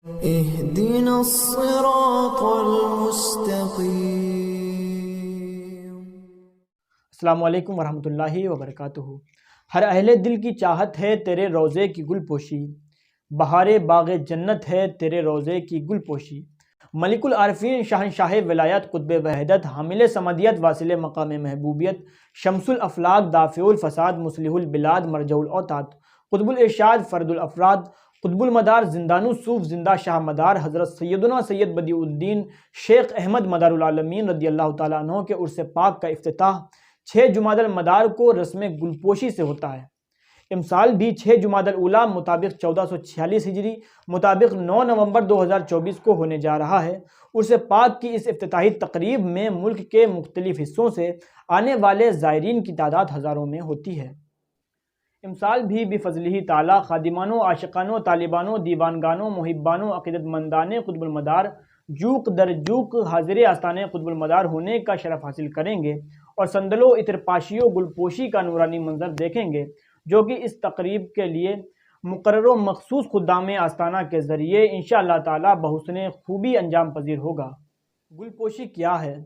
اهدنا الصراط المستقيم۔ السلام علیکم ورحمۃ اللہ وبرکاتہ۔ ہر اہل دل کی چاہت ہے تیرے روضے کی گل پوشی، بہار باغ جنت ہے تیرے روضے کی گل پوشی۔ ملک العارفین شہنشاہ ولایت قطب وحدت حامل سمدیت واصل مقام محبوبیت شمس الافلاق دافع الفساد مصلح البلاد مرجع الاوتاد قطب الارشاد فرد الافراد قطب المدار زندان الصوف زندہ شاہ مدار حضرت سیدنا سید بدیع الدین شیخ احمد مدار العالمین رضی اللہ تعالیٰ عنہ کے عرس پاک کا افتتاح 6 جمادی المدار کو رسم گلپوشی سے ہوتا ہے۔ امسال بھی 6 جمادی الاولیٰ مطابق 1446 ہجری مطابق 9 نومبر 2024 کو ہونے جا رہا ہے۔ عرس پاک کی اس افتتاحی تقریب میں ملک کے مختلف حصوں سے آنے والے زائرین کی تعداد ہزاروں میں ہوتی ہے۔ امسال بھی بفضلہ تعالیٰ خادمانوں عاشقانوں طالبانوں دیوانگانوں محبانوں عقیدت مندان قطب المدار جوق در جوق حاضر آستان قطب المدار ہونے کا شرف حاصل کریں گے اور سندلو اترپاشی و گلپوشی کا نورانی منظر دیکھیں گے، جو کہ اس تقریب کے لیے مقرر و مخصوص خدام آستانہ کے ذریعے انشاءاللہ تعالیٰ بحسن خوبی انجام پذیر ہوگا۔ گلپوشی کیا ہے؟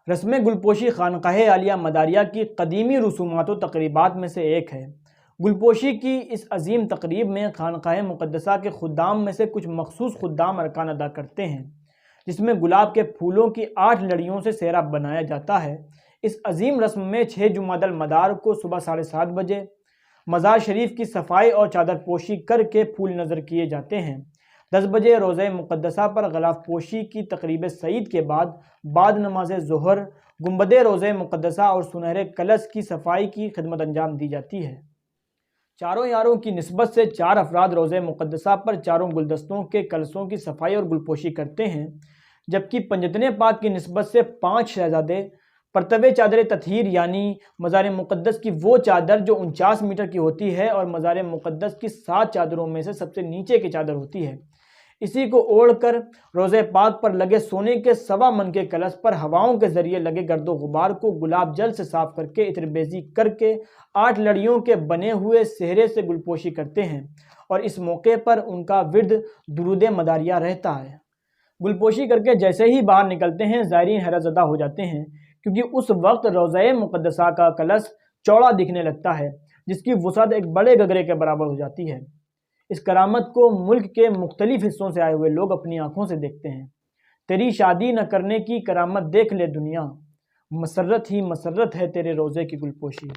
رسم گلپوشی خانقاہ عالیہ مداریہ کی قدیمی رسومات و تقریبات میں سے ایک ہے۔ گلپوشی کی اس عظیم تقریب میں خانقاہ مقدسہ کے خدام میں سے کچھ مخصوص خدام ارکان ادا کرتے ہیں، جس میں گلاب کے پھولوں کی 8 لڑیوں سے سہرا بنایا جاتا ہے۔ اس عظیم رسم میں 6 جمادی المدار کو صبح 7:30 بجے مزار شریف کی صفائی اور چادر پوشی کر کے پھول نظر کیے جاتے ہیں۔ 10 بجے روضہ مقدسہ پر غلاف پوشی کی تقریب سعید کے بعد نماز ظہر گنبد روضہ مقدسہ اور سنہرے کلش کی صفائی کی خدمت انجام دی جاتی ہے۔ چاروں یاروں کی نسبت سے 4 افراد روضہ مقدسہ پر چاروں گلدستوں کے کلشوں کی صفائی اور گلپوشی کرتے ہیں، جبکہ پنجتن پاک کی نسبت سے 5 شہزادے پرتوے چادر تطہیر یعنی مزار مقدس کی وہ چادر جو 49 میٹر کی ہوتی ہے اور مزار مقدس کی 7 چادروں میں سے سب سے نیچے کی چادر ہوتی ہے، اسی کو اوڑھ کر روضہ پاک پر لگے سونے کے 1.25 من کے کلش پر ہواؤں کے ذریعے لگے گرد و غبار کو گلاب جل سے صاف کر کے عطر بیزی کر کے 8 لڑیوں کے بنے ہوئے سہرے سے گلپوشی کرتے ہیں، اور اس موقع پر ان کا ورد درود مداریہ رہتا ہے۔ گلپوشی کر کے جیسے ہی باہر نکلتے ہیں زائرین حیرت زدہ ہو جاتے ہیں، کیونکہ اس وقت روضہ مقدسہ کا کلش چوڑا دکھنے لگتا ہے، جس کی وسعت ایک بڑے گگرے کے برابر ہو جاتی ہے۔ اس کرامت کو ملک کے مختلف حصوں سے آئے ہوئے لوگ اپنی آنکھوں سے دیکھتے ہیں۔ تیری شادی نہ کرنے کی کرامت دیکھ لے دنیا، مسرت ہی مسرت ہے تیرے روضے کی گلپوشی۔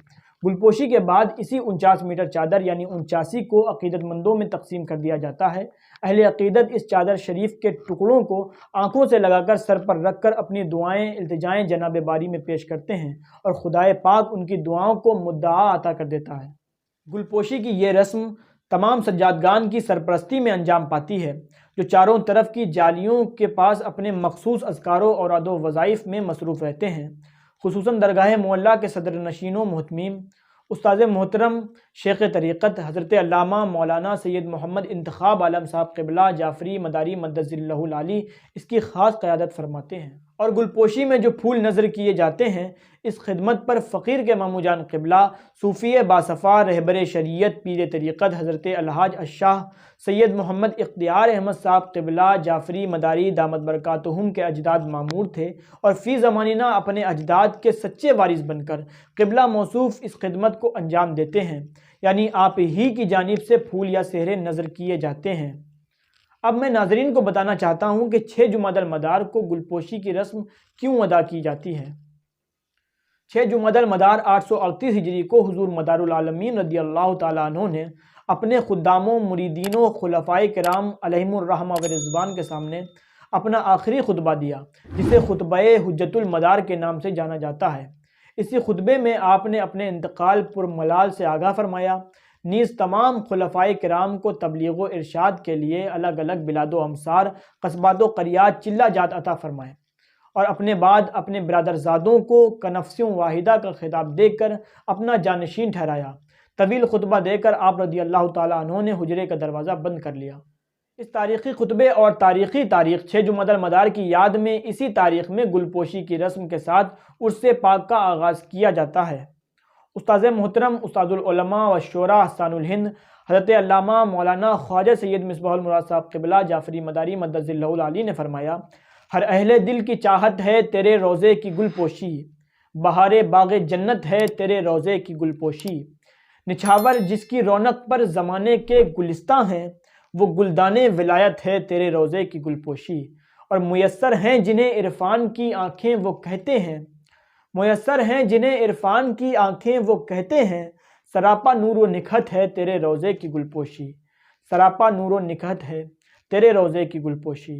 گلپوشی کے بعد اسی 49 میٹر چادر یعنی 89 کو عقیدت مندوں میں تقسیم کر دیا جاتا ہے۔ اہل عقیدت اس چادر شریف کے ٹکڑوں کو آنکھوں سے لگا کر سر پر رکھ کر اپنی دعائیں التجائیں جناب باری میں پیش کرتے ہیں، اور خدائے پاک ان کی دعاؤں کو مدعا عطا کر دیتا ہے۔ گلپوشی کی یہ رسم تمام سجادگان کی سرپرستی میں انجام پاتی ہے، جو چاروں طرف کی جالیوں کے پاس اپنے مخصوص اذکار و اوراد و وظائف میں مصروف رہتے ہیں۔ خصوصاً درگاہ معلیٰ کے صدر نشین و محتمیم استاد محترم شیخ طریقت حضرت علامہ مولانا سید محمد انتخاب عالم صاحب قبلہ جعفری مداری مدظ اللہ العالی اس کی خاص قیادت فرماتے ہیں۔ اور گلپوشی میں جو پھول نظر کیے جاتے ہیں، اس خدمت پر فقیر کے ماموں جان قبلہ صوفی باصفا رہبر شریعت پیر طریقت حضرت الحاج الشاہ سید محمد اختیار احمد صاحب قبلہ جعفری مداری دامت برکاتہم کے اجداد مامور تھے، اور فی زمانہ اپنے اجداد کے سچے وارث بن کر قبلہ موصوف اس خدمت کو انجام دیتے ہیں، یعنی آپ ہی کی جانب سے پھول یا سہرے نظر کیے جاتے ہیں۔ اب میں ناظرین کو بتانا چاہتا ہوں کہ 6 جمادی المدار کو گلپوشی کی رسم کیوں ادا کی جاتی ہے۔ 6 جمادی المدار 838 ہجری کو حضور مدار العالمین رضی اللہ تعالیٰ عنہ نے اپنے خداموں مریدینوں خلفائے کرام علیہم الرحمہ و رضوان کے سامنے اپنا آخری خطبہ دیا، جسے خطبہ حجت المدار کے نام سے جانا جاتا ہے۔ اسی خطبے میں آپ نے اپنے انتقال پر ملال سے آگاہ فرمایا، نیز تمام خلفائے کرام کو تبلیغ و ارشاد کے لیے الگ الگ بلاد و امصار قصبات و قریات چلہ جات عطا فرمائے، اور اپنے بعد اپنے برادر زادوں کو کنفسیوں واحدہ کا خطاب دے کر اپنا جانشین ٹھہرایا۔ طویل خطبہ دے کر آپ رضی اللہ تعالیٰ عنہ نے حجرے کا دروازہ بند کر لیا۔ اس تاریخی خطبے اور تاریخی تاریخ 6 جمادی المدار کی یاد میں اسی تاریخ میں گلپوشی کی رسم کے ساتھ عرس پاک کا آغاز کیا جاتا ہے۔ استاد محترم استاد العلماء و شعراء احسان الہند حضرت علامہ مولانا خواجہ سید مصباح المراد صاحب قبلہ جعفری مداری مدد اللہ العلی نے فرمایا، ہر اہل دل کی چاہت ہے تیرے روضے کی گل پوشی، بہار باغ جنت ہے تیرے روضے کی گل پوشی۔ نچھاور جس کی رونق پر زمانے کے گلستاں ہیں، وہ گلدان ولایت ہے تیرے روضے کی گل پوشی۔ اور میسر ہیں جنہیں عرفان کی آنکھیں وہ کہتے ہیں، میسر ہیں جنہیں عرفان کی آنکھیں وہ کہتے ہیں، سراپا نور و نکھت ہے تیرے روضے کی گل پوشی، سراپا نور و نکھت ہے تیرے روضے کی گل پوشی۔